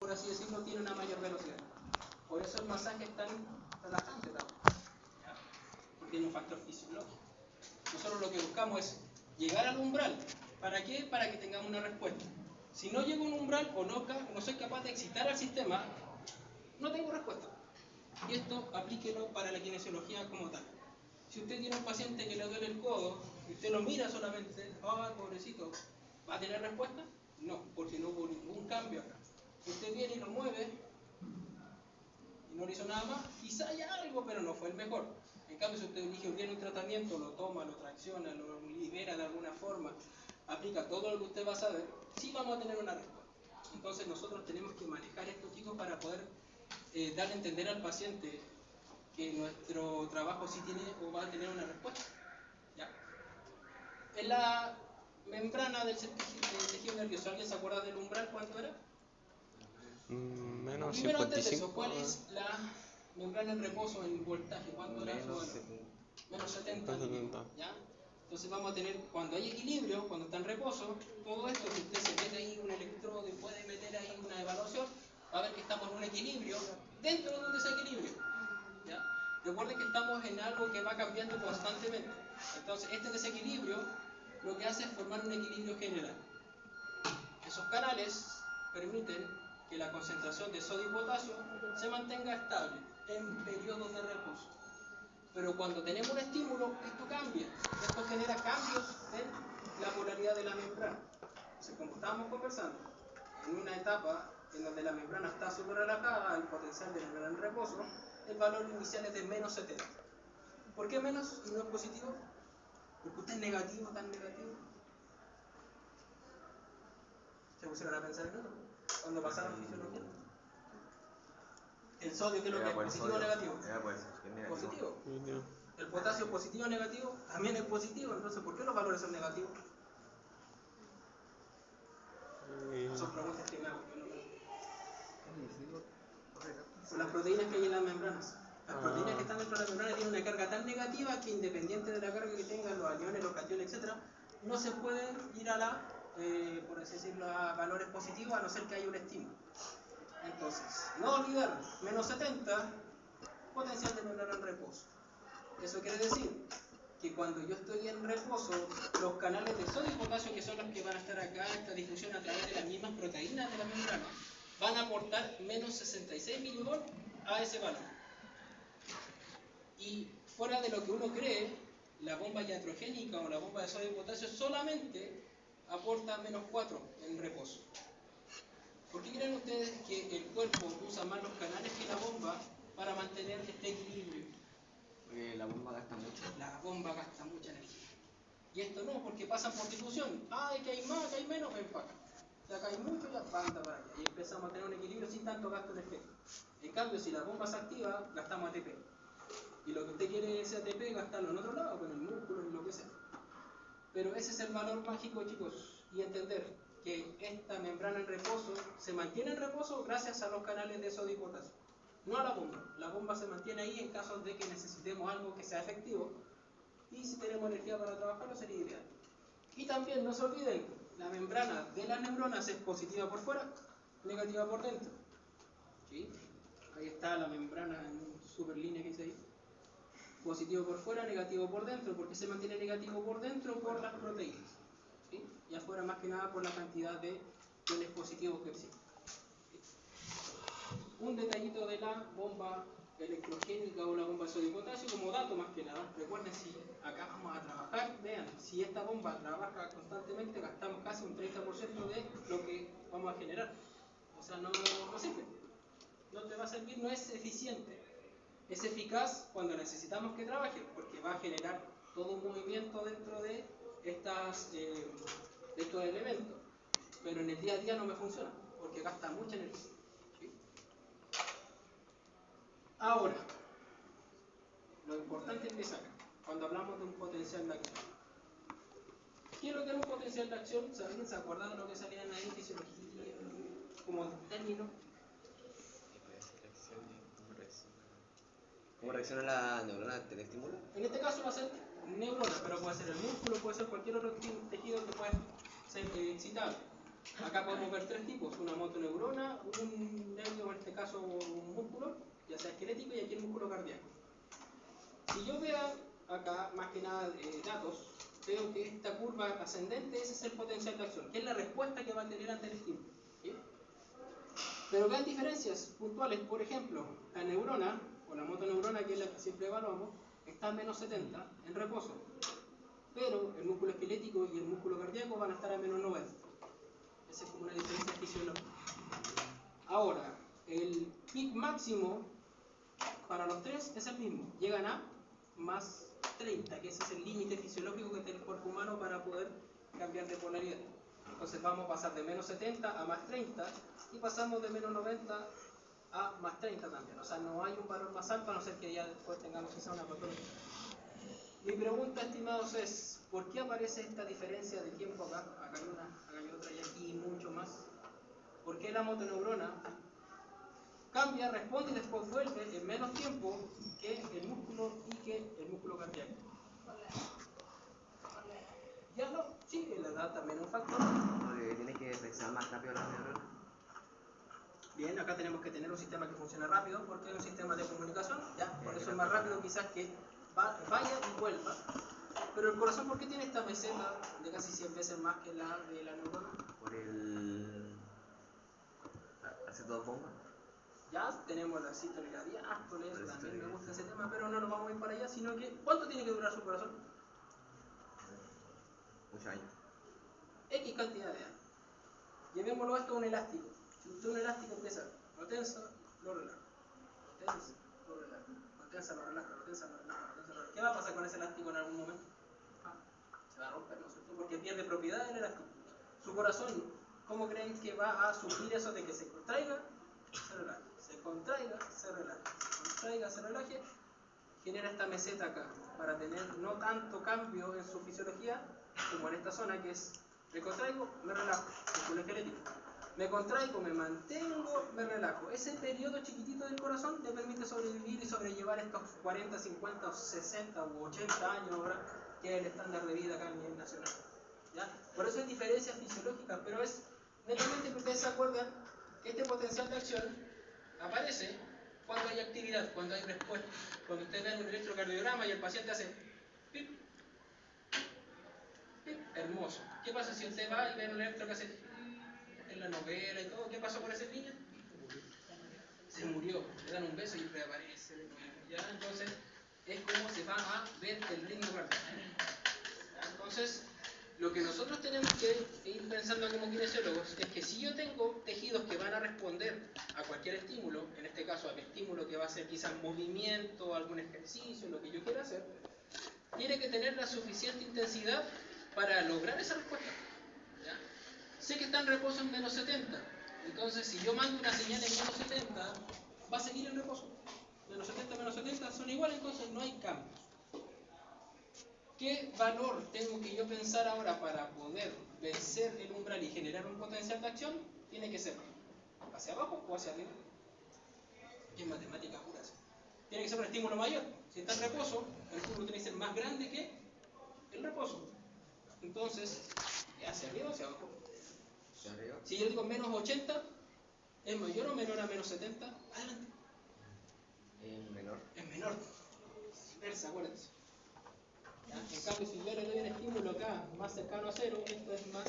por así decirlo, tiene una mayor velocidad. Por eso el masaje es tan relajante también, ¿ya? Porque tiene un factor fisiológico. Nosotros lo que buscamos es llegar al umbral. ¿Para qué? Para que tengamos una respuesta. Si no llego a un umbral o no soy capaz de excitar al sistema, no tengo respuesta. Y esto aplíquelo para la kinesiología como tal. Si usted tiene un paciente que le duele el codo y usted lo mira solamente, ¡ay, pobrecito! ¿Va a tener respuesta? No, porque no hubo ningún cambio acá. Si usted viene y lo mueve y no le hizo nada más, quizá haya algo, pero no fue el mejor. En cambio, si usted elige bien un tratamiento, lo toma, lo tracciona, lo libera de alguna forma, aplica todo lo que usted va a saber, sí vamos a tener una respuesta. Entonces nosotros tenemos que manejar estos chicos para poder darle a entender al paciente que nuestro trabajo sí tiene o va a tener una respuesta. ¿Ya? En la membrana del tejido nervioso, ¿alguien se acuerda del umbral? ¿Cuánto era? Menos Primero, antes de 55. eso, ¿cuál es la membrana en reposo en voltaje? ¿Cuánto era su valor? Menos 70. ¿Ya? Entonces vamos a tener, cuando hay equilibrio, cuando está en reposo, todo esto que usted se mete ahí un electrodo y puede meter ahí una evaluación, va a ver que estamos en un equilibrio dentro de un desequilibrio. ¿Ya? Recuerden que estamos en algo que va cambiando constantemente. Entonces este desequilibrio lo que hace es formar un equilibrio general. Esos canales permiten que la concentración de sodio y potasio se mantenga estable en periodos de reposo. Pero cuando tenemos un estímulo, esto cambia. Esto genera cambios en la polaridad de la membrana. Entonces, como estábamos conversando, en una etapa en donde la membrana está súper relajada, el potencial de la membrana en reposo, el valor inicial es de menos 70. ¿Por qué menos y no es positivo? Porque usted es negativo, tan negativo. ¿Se pusieron a pensar en eso? Cuando pasaron fisiología. ¿El sodio qué es lo que es? ¿Positivo o negativo? Positivo. ¿El potasio positivo o negativo? También es positivo. Entonces, ¿por qué los valores son negativos? Son preguntas que me hago. Son las proteínas que hay en las membranas. Las proteínas que están dentro de la membrana tienen una carga tan negativa que, independiente de la carga que tengan los aniones, los cationes, etc., no se pueden ir a la, por así decirlo, a valores positivos a no ser que haya un estímulo. Entonces, no olvidar, menos 70, potencial de membrana en reposo. Eso quiere decir que cuando yo estoy en reposo, los canales de sodio y potasio, que son los que van a estar acá, esta difusión a través de las mismas proteínas de la membrana, van a aportar menos 66 milivolts a ese valor. Y fuera de lo que uno cree, la bomba iatrogénica o la bomba de sodio y potasio solamente aporta menos 4 en reposo. ¿Por qué creen ustedes que el cuerpo usa más los canales que la bomba para mantener este equilibrio? Porque la bomba gasta mucho. La bomba gasta mucha energía. Y esto no, porque pasan por difusión. Ah, que hay más, que hay menos, ven para acá. Si acá hay mucho, ya banda para allá. Y empezamos a tener un equilibrio sin tanto gasto energético. En cambio, si la bomba se activa, gastamos ATP. Y lo que usted quiere es ese ATP, gastarlo en otro lado, con el músculo y lo que sea. Pero ese es el valor mágico, chicos. Y entender que esta membrana en reposo se mantiene en reposo gracias a los canales de sodio y potasio. No a la bomba. La bomba se mantiene ahí en caso de que necesitemos algo que sea efectivo. Y si tenemos energía para trabajarlo, sería ideal. Y también no se olviden, la membrana de las neuronas es positiva por fuera, negativa por dentro. ¿Sí? Ahí está la membrana en super línea que dice ahí. Positivo por fuera, negativo por dentro. ¿Por qué se mantiene negativo por dentro? Por las proteínas. ¿Sí? Y afuera más que nada por la cantidad de iones positivos que existen. Un detallito de la bomba electrogénica o la bomba de sodio y potasio como dato más que nada. Recuerden, si acá vamos a trabajar, vean, si esta bomba trabaja constantemente, gastamos casi un 30% de lo que vamos a generar. O sea, no sirve. No te va a servir, no es eficiente. Es eficaz cuando necesitamos que trabaje, porque va a generar todo un movimiento dentro de estos elementos. Pero en el día a día no me funciona, porque gasta mucha energía. Ahora, lo importante empieza acá, cuando hablamos de un potencial de acción. ¿Qué es lo que es un potencial de acción? ¿Alguien se acuerda de lo que salía en ahí en fisiología como término? ¿Cómo reacciona la neurona ante el estímulo? En este caso va a ser neurona, pero puede ser el músculo, puede ser cualquier otro tejido que pueda ser excitable. Acá podemos ver tres tipos, una motoneurona, un nervio, en este caso un músculo, ya sea esquelético, y aquí el músculo cardíaco. Si yo veo acá, más que nada datos, veo que esta curva ascendente, ese es el potencial de acción, que es la respuesta que va a tener ante el estímulo. ¿Sí? Pero vean diferencias puntuales, por ejemplo, la neurona, o la motoneurona, que es la que siempre evaluamos, está a menos 70 en reposo, pero el músculo esquelético y el músculo cardíaco van a estar a menos 90. Esa es como una diferencia fisiológica. Ahora, el pic máximo para los tres es el mismo, llegan a más 30, que ese es el límite fisiológico que tiene el cuerpo humano para poder cambiar de polaridad. Entonces vamos a pasar de menos 70 a más 30 y pasamos de menos 90 a más 30 también. O sea, no hay un valor más alto a no ser que ya después tengamos quizá una patología. Mi pregunta, estimados, es ¿por qué aparece esta diferencia de tiempo acá? Acá hay una, acá hay otra y aquí mucho más. ¿Por qué la motoneurona cambia, responde y después vuelve en menos tiempo que el músculo y que el músculo cardíaco? Ya no, sí, la edad también es un factor. Porque tiene que pensar más rápido la neurona. Bien, acá tenemos que tener un sistema que funcione rápido porque es un sistema de comunicación, ya, por eso es más rápido quizás que vaya y vuelva. Pero el corazón, ¿por qué tiene esta meseta de casi 100 veces más que la de la neurona? Por el... hace dos bombas. Ya tenemos la citolina diástole, eso también me gusta ese tema, pero no nos vamos a ir para allá, sino que ¿cuánto tiene que durar su corazón? Muchos años. X cantidad de años. Llevémoslo esto a un elástico. Si usted un elástico empieza, lo tensa, lo relaja, lo tensa, lo relaja, lo tensa, lo relaja, lo tensa, lo relaja, lo tensa, lo relaja. ¿Qué va a pasar con ese elástico en algún momento? Se va a romper, ¿no es cierto? Porque pierde propiedad el elástico. Su corazón, ¿cómo creen que va a sufrir eso de que se contraiga, se relaje? Se contraiga, se relaje, se contraiga, se relaje. Genera esta meseta acá, para tener no tanto cambio en su fisiología como en esta zona que es me contraigo, me relajo, músculo esquelético. Me contraigo, me mantengo, me relajo. Ese periodo chiquitito del corazón le permite sobrevivir y sobrellevar estos 40, 50, 60 u 80 años ahora, que es el estándar de vida acá a nivel nacional. ¿Ya? Por eso hay diferencias fisiológicas, pero es netamente que ustedes se acuerdan que este potencial de acción aparece cuando hay actividad, cuando hay respuesta. Cuando ustedes ven un electrocardiograma y el paciente hace pip, pip, hermoso. ¿Qué pasa si usted va y ve un electro que hace en la novela y todo? ¿Qué pasó con ese niño? Se murió, le dan un beso y reaparece de nuevo. ¿Ya? Entonces, es como se va a ver el ritmo cardíaco. Entonces, lo que nosotros tenemos que ir pensando como kinesiólogos es que si yo tengo tejidos que van a responder a cualquier estímulo, en este caso al estímulo que va a ser quizás movimiento, algún ejercicio, lo que yo quiera hacer, tiene que tener la suficiente intensidad para lograr esa respuesta. ¿Ya? Sé que está en reposo en menos 70, entonces si yo mando una señal en menos 70, va a seguir en reposo. Menos 70 son iguales, entonces no hay cambios. ¿Qué valor tengo que yo pensar ahora para poder vencer el umbral y generar un potencial de acción? Tiene que ser hacia abajo o hacia arriba. Y en matemática pura. Tiene que ser un estímulo mayor. Si está en reposo, el estímulo tiene que ser más grande que el reposo. Entonces, ¿hacia arriba o hacia abajo? ¿Hacia arriba? Si yo digo menos 80, ¿es mayor o menor a menos 70? Adelante. Menor. Es menor. Inversa, acuérdense. ¿Ya? En cambio, si yo le doy un estímulo acá más cercano a cero, esto es más,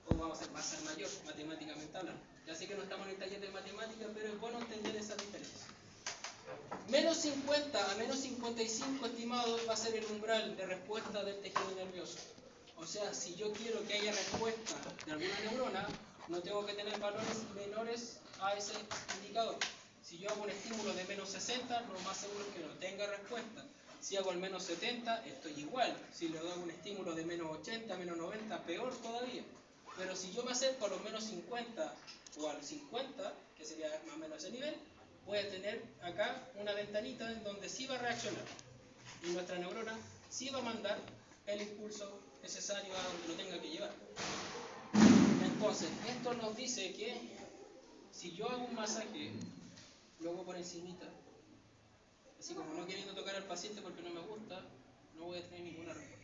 o vamos a ser más mayor, matemáticamente hablando. Ya sé que no estamos en el taller de matemáticas, pero es bueno entender esa diferencia. Menos 50 a menos 55, estimados, va a ser el umbral de respuesta del tejido nervioso. O sea, si yo quiero que haya respuesta de alguna neurona, no tengo que tener valores menores a ese indicador. Si yo hago un estímulo de menos 60, lo más seguro es que no tenga respuesta. Si hago el menos 70, estoy igual. Si le doy un estímulo de menos 80, menos 90, peor todavía. Pero si yo me acerco a los menos 50 o al 50, que sería más o menos ese nivel, voy a tener acá una ventanita en donde sí va a reaccionar. Y nuestra neurona sí va a mandar el impulso necesario a donde lo tenga que llevar. Entonces, esto nos dice que si yo hago un masaje, luego por encimita, así como no queriendo tocar al paciente porque no me gusta, no voy a tener ninguna respuesta.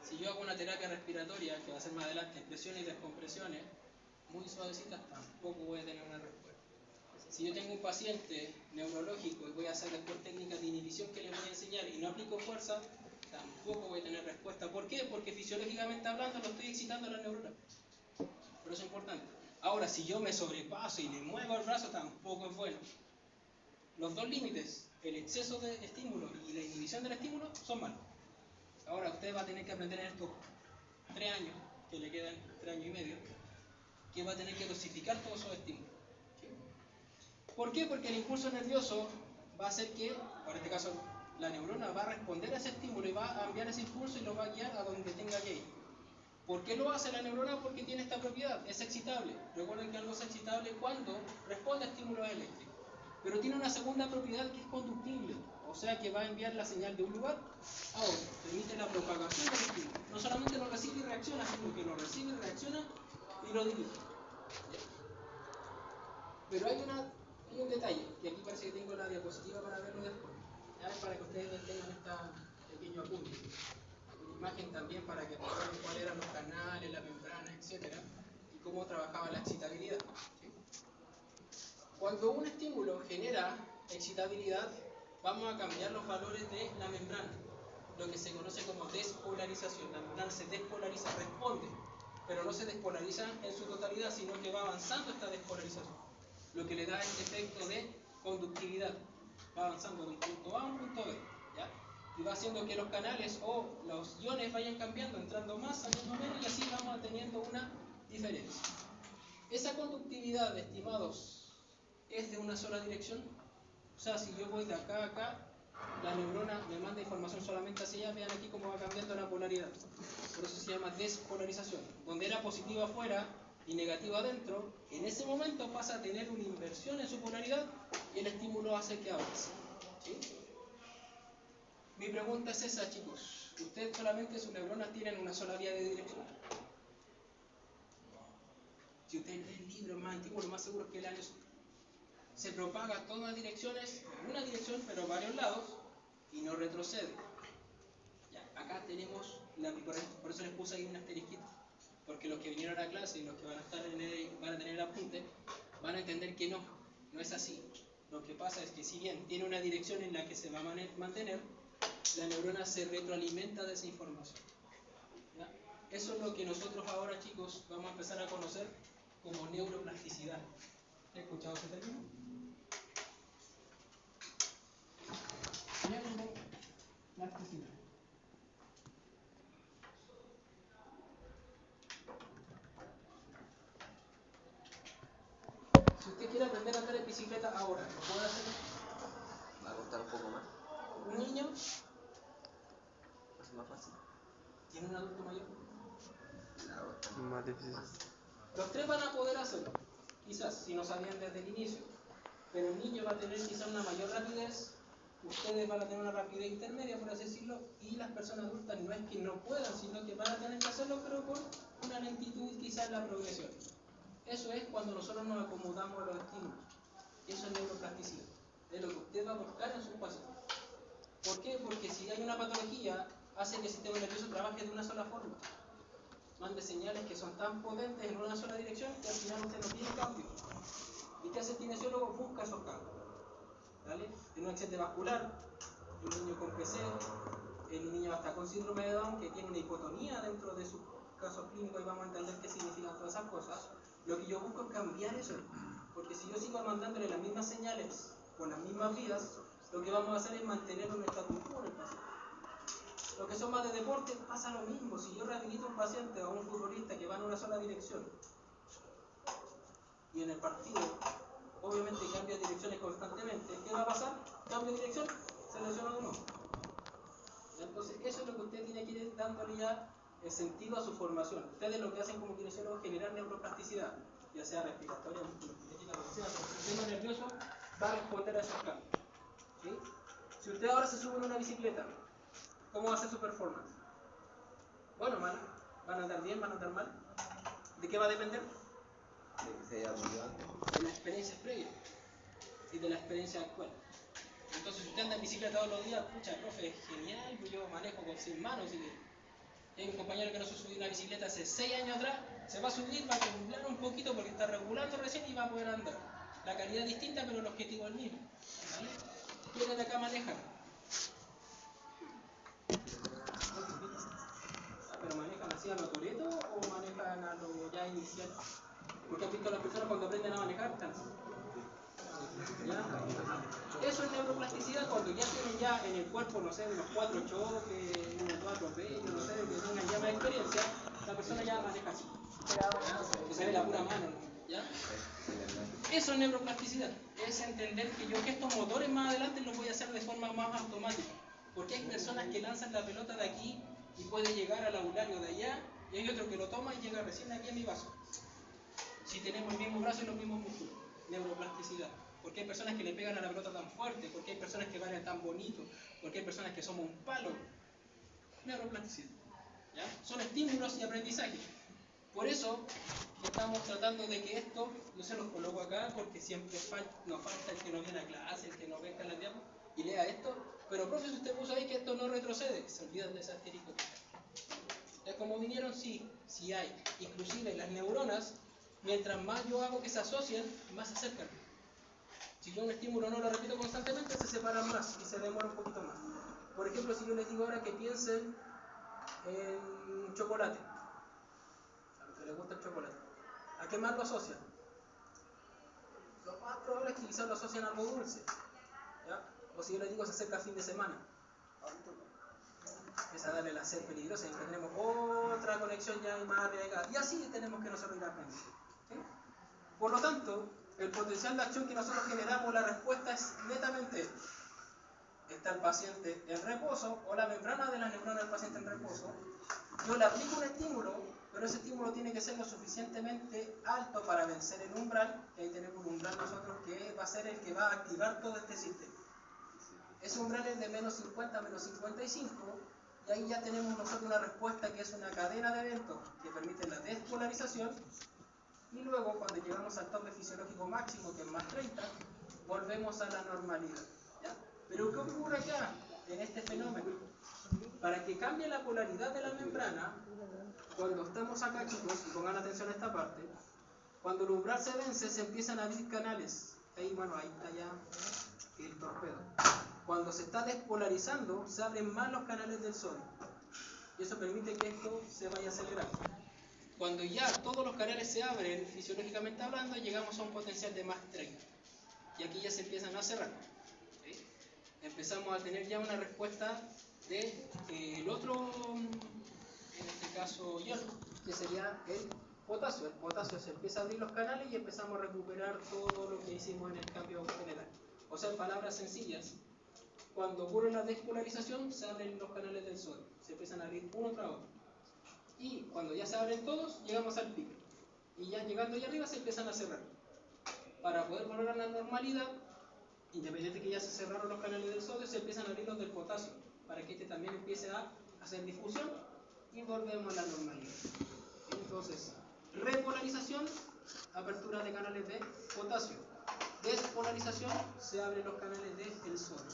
Si yo hago una terapia respiratoria, que va a ser más adelante, presiones y descompresiones, muy suavecitas, tampoco voy a tener una respuesta. Si yo tengo un paciente neurológico y voy a hacer después técnicas de inhibición que le voy a enseñar y no aplico fuerza, tampoco voy a tener respuesta. ¿Por qué? Porque fisiológicamente hablando lo estoy excitando a la neurona. Pero eso es importante. Ahora, si yo me sobrepaso y le muevo el brazo, tampoco es bueno. Los dos límites, el exceso de estímulo y la inhibición del estímulo, son malos. Ahora usted va a tener que aprender en estos 3 años, que le quedan 3 años y medio, que va a tener que dosificar todos esos estímulos. ¿Sí? ¿Por qué? Porque el impulso nervioso va a hacer que, en este caso, la neurona va a responder a ese estímulo y va a enviar ese impulso y lo va a guiar a donde tenga que ir. ¿Por qué lo hace la neurona? Porque tiene esta propiedad, es excitable. Recuerden que algo es excitable cuando responde a estímulos eléctricos. Pero tiene una segunda propiedad que es conductible, o sea que va a enviar la señal de un lugar a otro, permite la propagación del estímulo. No solamente lo recibe y reacciona, sino que lo recibe y reacciona y lo dirige. Pero hay un detalle, que aquí parece que tengo la diapositiva para verlo después, ¿ya? Para que ustedes tengan este pequeño apunte. Una imagen también para que recuerden cuáles eran los canales, la membrana, etc. Y cómo trabajaba la excitabilidad. ¿Sí? Cuando un estímulo genera excitabilidad, vamos a cambiar los valores de la membrana, lo que se conoce como despolarización. La membrana se despolariza, responde, pero no se despolariza en su totalidad, sino que va avanzando esta despolarización, lo que le da este efecto de conductividad. Va avanzando de un punto A a un punto B, ¿ya? Y va haciendo que los canales o los iones vayan cambiando, entrando más, saliendo menos, y así vamos teniendo una diferencia. Esa conductividad, estimados, es de una sola dirección. O sea, si yo voy de acá a acá, la neurona me manda información solamente hacia allá. Vean aquí cómo va cambiando la polaridad. Por eso se llama despolarización. Donde era positiva afuera y negativa adentro, en ese momento pasa a tener una inversión en su polaridad y el estímulo hace que avance. ¿Sí? Mi pregunta es esa, chicos. ¿Ustedes solamente sus neuronas tienen una sola vía de dirección? Si ustedes leen libros más antiguos, lo más seguro es que el año se propaga a todas direcciones, en una dirección, pero a varios lados, y no retrocede. Ya, acá tenemos, por eso les puse ahí un asterisquito, porque los que vinieron a la clase y los que van a tener el apunte, van a entender que no es así. Lo que pasa es que si bien tiene una dirección en la que se va a mantener, la neurona se retroalimenta de esa información. ¿Ya? Eso es lo que nosotros ahora, chicos, vamos a empezar a conocer como neuroplasticidad. ¿He escuchado ese término? Neuroplasticidad. Si usted quiere aprender a andar en bicicleta ahora, ¿lo puede hacer? Va a costar un poco más. Un niño Es más fácil. tiene un adulto mayor. Más difícil. Los tres van a poder hacerlo, quizás, si no sabían desde el inicio. Pero el niño va a tener quizás una mayor rapidez, ustedes van a tener una rapidez intermedia, por así decirlo, y las personas adultas no es que no puedan, sino que van a tener que hacerlo, pero con una lentitud quizás en la progresión. Eso es cuando nosotros nos acomodamos a los estímulos. Eso es neuroplasticidad. Es lo que usted va a buscar en sus pacientes. ¿Por qué? Porque si hay una patología, hace que el sistema nervioso trabaje de una sola forma. Mande señales que son tan potentes en una sola dirección que al final usted no tiene cambio. ¿Y qué hace el kinesiólogo? Busca esos cambios. ¿Vale? En un accidente vascular, en un niño con PC, en un niño hasta con síndrome de Down que tiene una hipotonía dentro de sus casos clínicos, y vamos a entender qué significan todas esas cosas. Lo que yo busco es cambiar eso, porque si yo sigo mandándole las mismas señales por las mismas vías, lo que vamos a hacer es mantener un status quo en el paciente. Los que son más de deporte pasa lo mismo. Si yo rehabilito a un paciente o a un futbolista que va en una sola dirección y en el partido obviamente cambia direcciones constantemente, ¿qué va a pasar? Cambia de dirección, se lesiona de nuevo. Entonces eso es lo que usted tiene que ir dándole ya el sentido a su formación. Ustedes lo que hacen como kinesiólogos es generar neuroplasticidad, ya sea respiratoria, musculoesquelética, lo que sea. El sistema nervioso va a responder a esos cambios. ¿Sí? Si usted ahora se sube en una bicicleta, ¿cómo va a ser su performance? Bueno, mal. ¿Van a andar bien? ¿Van a andar mal? ¿De qué va a depender? De que sea motivante. De la experiencia previa y de la experiencia actual. Entonces, si usted anda en bicicleta todos los días, pucha, profe, es genial, yo manejo con 100 manos y Hay un compañero que no se subió una bicicleta hace 6 años atrás, se va a subir, va a temblar un poquito porque está regulando recién y va a poder andar. La calidad es distinta, pero el objetivo es el mismo. ¿Vale? ¿Quién de acá maneja? ¿Pero manejan así a lo Toretto o manejan a lo ya inicial? Porque has visto a las personas cuando aprenden a manejar, ¿ya? Eso es neuroplasticidad cuando ya tienen ya en el cuerpo, no sé, unos 4 choques, unos 2 atropellos, no sé, que tengan ya más experiencia, la persona ya maneja así. Que se ve la pura mano, ¿ya? Eso es neuroplasticidad, es entender que yo que estos motores más adelante los voy a hacer de forma más automática. Porque hay personas que lanzan la pelota de aquí y puede llegar al aulario de allá, y hay otro que lo toma y llega recién aquí a mi vaso. Si tenemos el mismo brazo y los mismos músculos, neuroplasticidad. Porque hay personas que le pegan a la pelota tan fuerte, porque hay personas que bailan tan bonito, porque hay personas que somos un palo. Neuroplasticidad. ¿Ya? Son estímulos y aprendizaje. Por eso estamos tratando de que esto, yo se los coloco acá porque siempre nos falta el que no viene a clase, el que no venga en la diapo y lea esto. Pero profe, si usted puso ahí que esto no retrocede, se olvidan de ese asterisco. ¿Ya como vinieron? Sí, sí hay. Inclusive las neuronas, mientras más yo hago que se asocien, más se acercan. Si yo un estímulo no lo repito constantemente, se separan más y se demora un poquito más. Por ejemplo, si yo les digo ahora que piensen en chocolate, a los que les gusta el chocolate, ¿a qué más lo asocian? Lo más probable es que quizás lo asocian a algo dulce, ¿ya? O si yo les digo se acerca el fin de semana, empieza a darle la sed peligrosa y tenemos otra conexión ya más arraigada. Y así tenemos que nosotros ir aprendiendo. ¿Sí? Por lo tanto, el potencial de acción que nosotros generamos, la respuesta es netamente esto. Está el paciente en reposo o la membrana de la neurona del paciente en reposo. Yo le aplico un estímulo, pero ese estímulo tiene que ser lo suficientemente alto para vencer el umbral, que ahí tenemos un umbral nosotros que va a ser el que va a activar todo este sistema. Ese umbral es de menos 50 a menos 55, y ahí ya tenemos nosotros una respuesta que es una cadena de eventos que permite la despolarización, y luego cuando llegamos al tope fisiológico máximo, que es más 30, volvemos a la normalidad. ¿Ya? Pero ¿qué ocurre acá en este fenómeno? Para que cambie la polaridad de la membrana, cuando estamos acá, chicos, y pongan atención a esta parte, cuando el umbral se vence, se empiezan a abrir canales. Ahí, bueno, ahí está ya el torpedo. Cuando se está despolarizando, se abren más los canales del sodio. Y eso permite que esto se vaya acelerando. Cuando ya todos los canales se abren, fisiológicamente hablando, llegamos a un potencial de más 30. Y aquí ya se empiezan a cerrar. ¿Sí? Empezamos a tener ya una respuesta del otro, en este caso, ion, que sería el potasio. El potasio se empieza a abrir los canales y empezamos a recuperar todo lo que hicimos en el cambio general. O sea, en palabras sencillas, cuando ocurre la despolarización, se abren los canales del sodio. Se empiezan a abrir uno tras otro. Y cuando ya se abren todos, llegamos al pico. Y ya llegando allá arriba se empiezan a cerrar. Para poder volver a la normalidad, independiente de que ya se cerraron los canales del sodio, se empiezan a abrir los del potasio, para que este también empiece a hacer difusión y volvemos a la normalidad. Entonces, repolarización, apertura de canales de potasio. Despolarización, se abren los canales del sodio.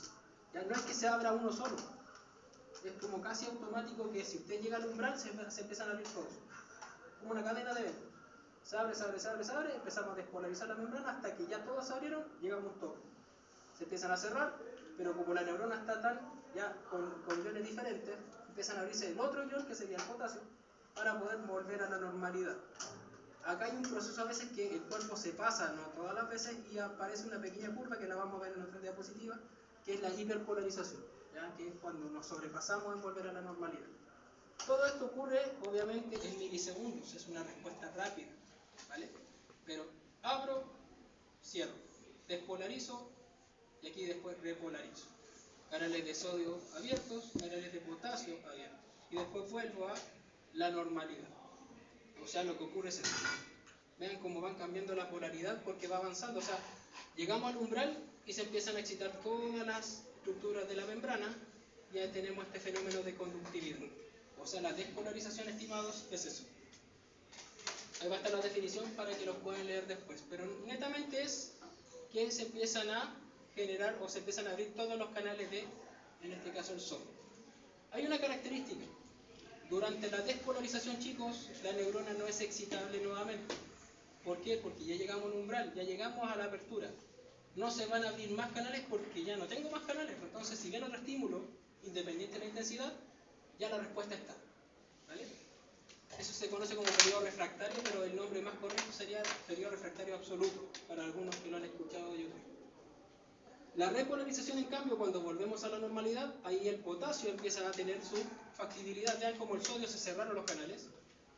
Ya no es que se abra uno solo, es como casi automático que si usted llega al umbral se empiezan a abrir todos, como una cadena de eventos. Se abre, empezamos a despolarizar la membrana hasta que ya todos se abrieron, llegamos todos. Se empiezan a cerrar, pero como la neurona está tan ya con iones diferentes, empiezan a abrirse el otro ion, que sería el potasio, para poder volver a la normalidad. Acá hay un proceso a veces que el cuerpo se pasa, no todas las veces, y aparece una pequeña curva que la vamos a ver en otra diapositiva, que es la hiperpolarización, ¿ya? Que es cuando nos sobrepasamos en volver a la normalidad. Todo esto ocurre obviamente en milisegundos, es una respuesta rápida, ¿vale? Pero abro, cierro, despolarizo y aquí después repolarizo. Canales de sodio abiertos, canales de potasio abiertos. Y después vuelvo a la normalidad. O sea, lo que ocurre es esto. Vean cómo van cambiando la polaridad porque va avanzando. O sea, llegamos al umbral y se empiezan a excitar todas las estructuras de la membrana y ya tenemos este fenómeno de conductividad. O sea, la despolarización, estimados, es eso. Ahí va a estar la definición para que lo puedan leer después. Pero netamente es que se empiezan a generar o se empiezan a abrir todos los canales de, en este caso, el sodio. Hay una característica. Durante la despolarización, chicos, la neurona no es excitable nuevamente. ¿Por qué? Porque ya llegamos a un umbral, ya llegamos a la apertura. No se van a abrir más canales porque ya no tengo más canales. Entonces, si viene otro estímulo, independiente de la intensidad, ya la respuesta está. ¿Vale? Eso se conoce como periodo refractario, pero el nombre más correcto sería periodo refractario absoluto, para algunos que lo han escuchado de YouTube. La repolarización, en cambio, cuando volvemos a la normalidad, ahí el potasio empieza a tener su factibilidad. Vean como el sodio se cerraron los canales,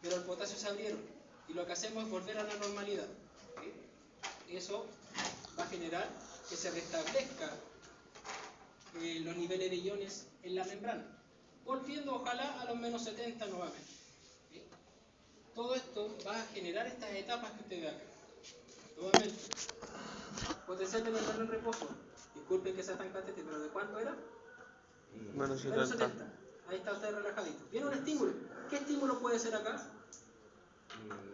pero el potasio se abrieron. Y lo que hacemos es volver a la normalidad. ¿Sí? Eso va a generar que se restablezca los niveles de iones en la membrana, volviendo ojalá a los menos 70 nuevamente. ¿Sí? Todo esto va a generar estas etapas que usted ve acá. Nuevamente, potencial de membrana en reposo. Disculpen que sea tan catete, pero ¿de cuánto era? Menos Menos 70. 70. Ahí está usted relajadito. Viene un estímulo. ¿Qué estímulo puede ser acá?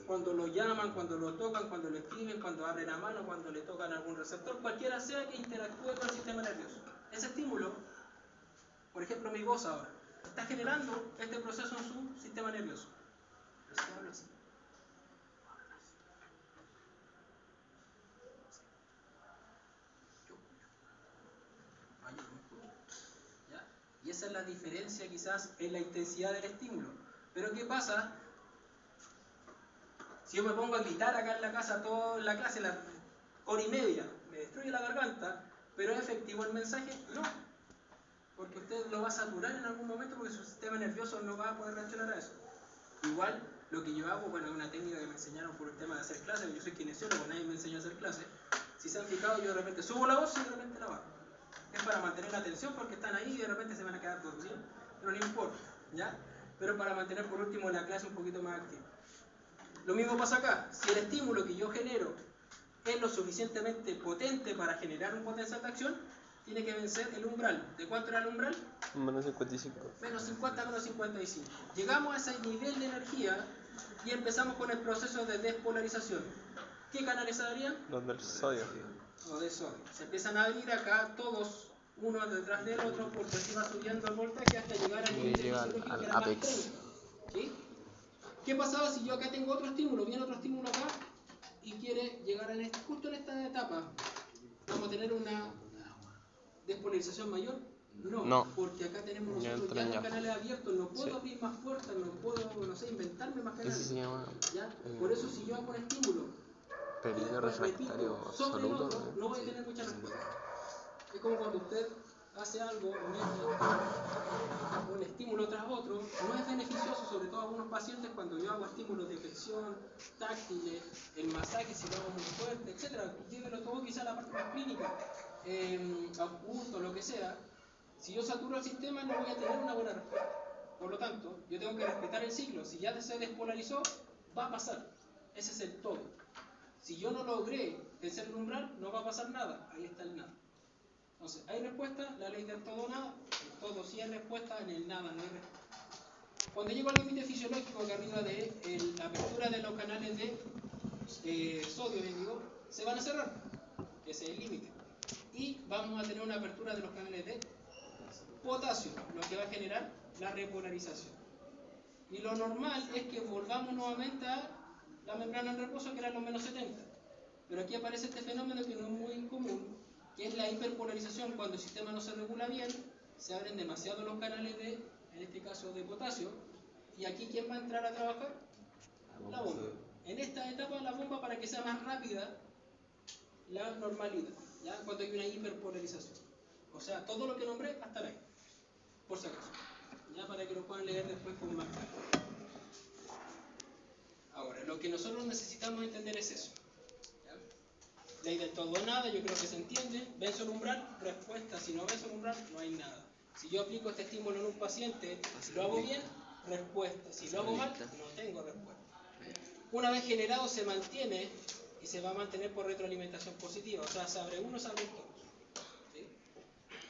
Cuando lo llaman, cuando lo tocan, cuando lo escriben, cuando abren la mano, cuando le tocan algún receptor, cualquiera sea que interactúe con el sistema nervioso. Ese estímulo, por ejemplo mi voz ahora, está generando este proceso en su sistema nervioso. Pero si hablo así. ¿Ya? Y esa es la diferencia quizás en la intensidad del estímulo. Pero ¿qué pasa? Si yo me pongo a gritar acá en la casa toda la clase, la hora y media, me destruye la garganta, pero ¿es efectivo el mensaje? No. Porque usted lo va a saturar en algún momento porque su sistema nervioso no va a poder reaccionar a eso. Igual, lo que yo hago, bueno, es una técnica que me enseñaron por el tema de hacer clases, yo soy kinesiólogo, nadie me enseñó a hacer clases. Si se han fijado, yo de repente subo la voz y de repente la bajo. Es para mantener la atención porque están ahí y de repente se van a quedar dormidos, pero no importa, ¿ya? Pero para mantener por último la clase un poquito más activa. Lo mismo pasa acá, si el estímulo que yo genero es lo suficientemente potente para generar un potencial de acción, tiene que vencer el umbral. ¿De cuánto era el umbral? Menos 55. Menos 50, menos 55. Llegamos a ese nivel de energía y empezamos con el proceso de despolarización. ¿Qué canales se abrían? Los del sodio. Los de sodio. Se empiezan a abrir acá todos, uno detrás del otro, porque así va subiendo el voltaje hasta llegar al nivel fisiológico al que era más apex. 30. ¿Sí? ¿Qué pasaba si yo acá tengo otro estímulo, viene otro estímulo acá y quiere llegar justo en esta etapa? ¿Vamos a tener una despolarización mayor? No, porque acá tenemos nosotros ya los canales abiertos, no puedo abrir más puertas, no puedo, no sé, inventarme más canales. Ese se llama ¿Ya? Por eso si yo hago un estímulo, periodo refractario sobre el absoluto. otro, no voy a tener mucha respuesta. Es como cuando usted hace algo, un estímulo tras otro, no es beneficioso, sobre todo a algunos pacientes, cuando yo hago estímulos de flexión, táctiles, el masaje si lo hago muy fuerte, etc. Llévelo todo quizá a la parte más clínica, oculto, lo que sea. Si yo saturo el sistema no voy a tener una buena respuesta. Por lo tanto, yo tengo que respetar el ciclo. Si ya se despolarizó, va a pasar. Ese es el todo. Si yo no logré vencer el umbral, no va a pasar nada. Ahí está el nada. Entonces, ¿hay respuesta? La ley del todo nada. El todo sí hay respuesta, en el nada no hay respuesta. Cuando llego al límite fisiológico que arriba de la apertura de los canales de sodio, digo, se van a cerrar. Ese es el límite. Y vamos a tener una apertura de los canales de potasio, lo que va a generar la repolarización. Y lo normal es que volvamos nuevamente a la membrana en reposo, que era los menos 70. Pero aquí aparece este fenómeno que no es muy común, que es la hiperpolarización. Cuando el sistema no se regula bien, se abren demasiado los canales de, en este caso, de potasio. Y aquí, ¿quién va a entrar a trabajar? La bomba. En esta etapa, la bomba, para que sea más rápida la normalidad, ¿ya? Cuando hay una hiperpolarización. O sea, todo lo que nombré, hasta ahí. Por si acaso, ya para que lo puedan leer después con más calma. Ahora, lo que nosotros necesitamos entender es eso, ¿ya? Ley del todo o nada, yo creo que se entiende. ¿Venzo el umbral? Respuesta. Si no venzo el umbral, no hay nada. Si yo aplico este estímulo en un paciente, lo hago bien, respuesta. Si lo hago mal, no tengo respuesta. Una vez generado, se mantiene y se va a mantener por retroalimentación positiva. O sea, se abre uno, se abren todos. ¿Sí?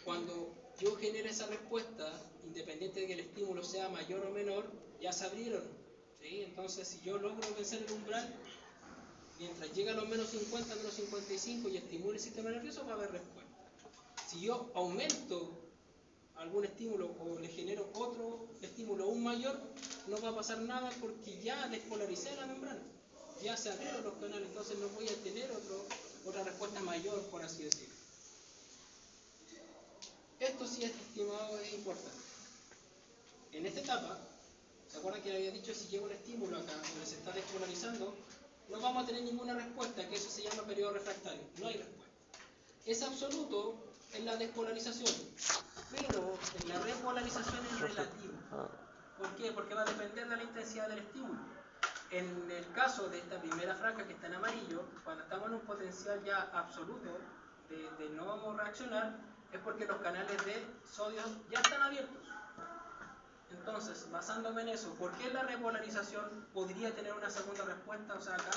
Cuando yo genero esa respuesta, independiente de que el estímulo sea mayor o menor, ya se abrieron. ¿Sí? Entonces, si yo logro vencer el umbral, mientras llega a los menos 50, menos 55 y estimule el sistema nervioso, va a haber respuesta. Si yo aumento algún estímulo o le genero otro estímulo aún mayor, no va a pasar nada porque ya despolaricé la membrana, ya se abrieron los canales, entonces no voy a tener otra respuesta mayor, por así decirlo. Esto sí, estimado, es importante. En esta etapa, ¿se acuerdan que le había dicho si llega un estímulo acá donde se está despolarizando? No vamos a tener ninguna respuesta, que eso se llama periodo refractario, no hay respuesta. Es absoluto en la despolarización, pero en la repolarización es relativo. ¿Por qué? Porque va a depender de la intensidad del estímulo. En el caso de esta primera franja que está en amarillo, cuando estamos en un potencial ya absoluto de no reaccionar, es porque los canales de sodio ya están abiertos. Entonces, basándome en eso, ¿por qué la repolarización podría tener una segunda respuesta? O sea, acá,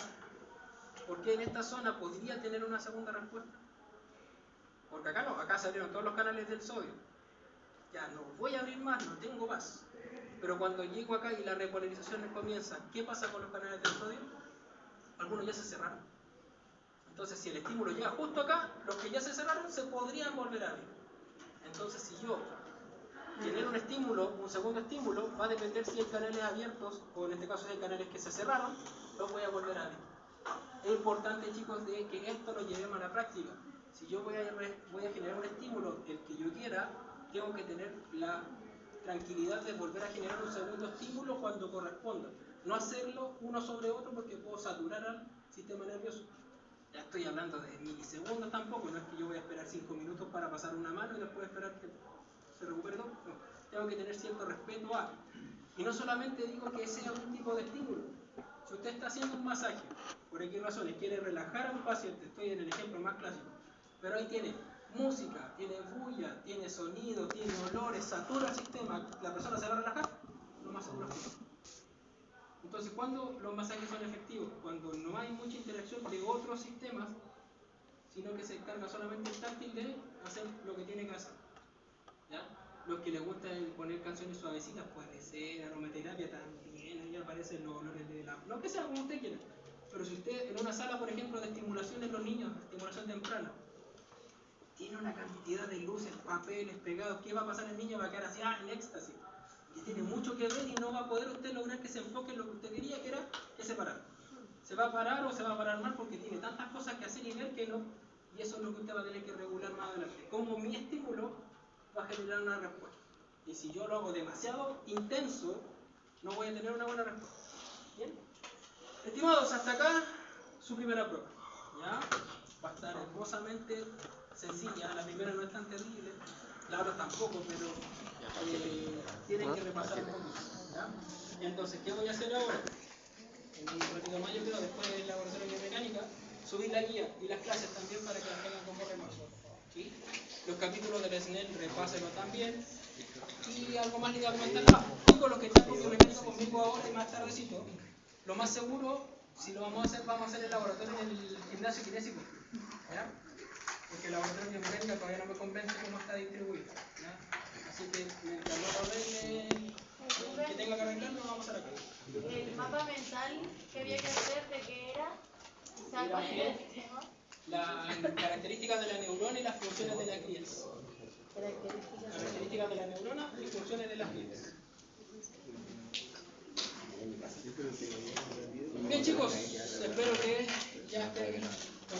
¿por qué en esta zona podría tener una segunda respuesta? Porque acá no, acá se abrieron todos los canales del sodio. Ya no voy a abrir más, no tengo más. Pero cuando llego acá y la repolarización comienza, ¿qué pasa con los canales del sodio? Algunos ya se cerraron. Entonces, si el estímulo llega justo acá, los que ya se cerraron se podrían volver a abrir. Entonces, si yo genero un estímulo, un segundo estímulo, va a depender si hay canales abiertos, o en este caso si hay canales que se cerraron, los voy a volver a abrir. Es importante, chicos, de que esto lo llevemos a la práctica. Si yo voy a generar un estímulo, el que yo quiera, tengo que tener la tranquilidad de volver a generar un segundo estímulo cuando corresponda. No hacerlo uno sobre otro porque puedo saturar al sistema nervioso. Ya estoy hablando de milisegundos tampoco, no es que yo voy a esperar 5 minutos para pasar una mano y después esperar que se recupere todo. No, tengo que tener cierto respeto a. Y no solamente digo que sea un tipo de estímulo. Si usted está haciendo un masaje, por X razones, quiere relajar a un paciente, estoy en el ejemplo más clásico, pero ahí tiene música, tiene bulla, tiene sonido, tiene olores, satura el sistema, ¿la persona se va a relajar? Lo más seguro es que no. Entonces, ¿cuándo los masajes son efectivos? Cuando no hay mucha interacción de otros sistemas, sino que se encarga solamente el táctil de hacer lo que tiene que hacer. ¿Ya? Los que les gusta poner canciones suavecitas, puede ser aromaterapia también, ahí aparecen los olores de la... Lo que sea, como usted quiera. Pero si usted en una sala, por ejemplo, de estimulación en los niños, estimulación temprana, tiene una cantidad de luces, papeles pegados, ¿qué va a pasar? El niño va a quedar así, en éxtasis. Y tiene mucho que ver y no va a poder usted lograr que se enfoque en lo que usted quería, que era que se parara. Se va a parar o se va a parar mal porque tiene tantas cosas que hacer y ver que no. Y eso es lo que usted va a tener que regular más adelante. Como mi estímulo va a generar una respuesta. Y si yo lo hago demasiado intenso, no voy a tener una buena respuesta. ¿Bien? Estimados, hasta acá su primera prueba. ¿Ya? Va a estar hermosamente sencilla. La primera no es tan terrible, la otra tampoco, pero tienen que repasar un poquito. ¿Ya? Entonces, ¿qué voy a hacer ahora? En un ratito más, yo creo, después del laboratorio de mecánica, subir la guía y las clases también para que las tengan como repaso. ¿Sí? Los capítulos del SNEL, repásenlo también. Y algo más le iba a comentar. Chicos, los que están con biomecánica conmigo ahora y más tardecito, lo más seguro, si lo vamos a hacer el laboratorio en el gimnasio kinésico. ¿Ya? Porque el laboratorio de biomecánica todavía no me convence cómo está distribuido. ¿Ya? Así que mientras no lo arregle, que tenga que arreglar, lo vamos a hacer acá. El mapa mental que había que hacer, ¿de qué era? ¿Sabes cuál era el tema? Las características de la neurona y las funciones de la crías. Características de la neurona y funciones de las crías. Bien, chicos, espero